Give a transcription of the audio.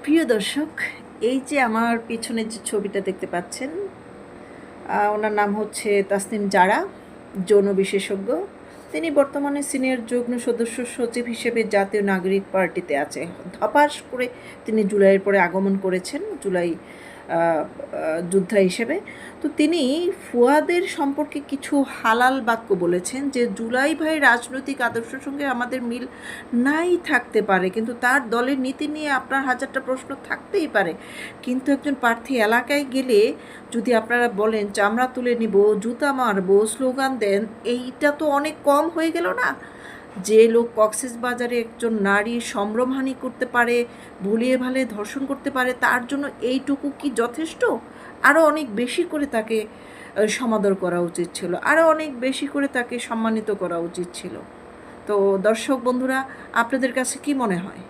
প্রিয় দর্শক, এই যে আমার পিছনে যে ছবিটা দেখতে পাচ্ছেন, ওনার নাম হচ্ছে তাসনিম জারা, যৌন বিশেষজ্ঞ। তিনি বর্তমানে সিনিয়র যুগ্ম সদস্য সচিব হিসেবে জাতীয় নাগরিক পার্টিতে আছে। ধপাস করে তিনি জুলাইয়ের পরে আগমন করেছেন, জুলাই যোদ্ধা হিসেবে। তো তিনি ফুয়াদের সম্পর্কে কিছু হালাল বাক্য বলেছেন যে জুলাই ভাই রাজনৈতিক আদর্শের সঙ্গে আমাদের মিল নাই থাকতে পারে, কিন্তু তার দলের নীতি নিয়ে আপনার হাজারটা প্রশ্ন থাকতেই পারে, কিন্তু একজন প্রার্থী এলাকায় গেলে যদি আপনারা বলেন চামড়া তুলে নিব, জুতা মারবো, স্লোগান দেন, এইটা তো অনেক কম হয়ে গেল না? যে লোক কক্সবাজারে একজন নারীর সম্ভ্রমহানি করতে পারে, ভুলিয়ে ভালিয়ে ধর্ষণ করতে পারে, তার জন্য এইটুকু কি যথেষ্ট? আরও অনেক বেশি করে তাকে সমাদর করা উচিত ছিল, আরও অনেক বেশি করে তাকে সম্মানিত করা উচিত ছিল। তো দর্শক বন্ধুরা, আপনাদের কাছে কি মনে হয়?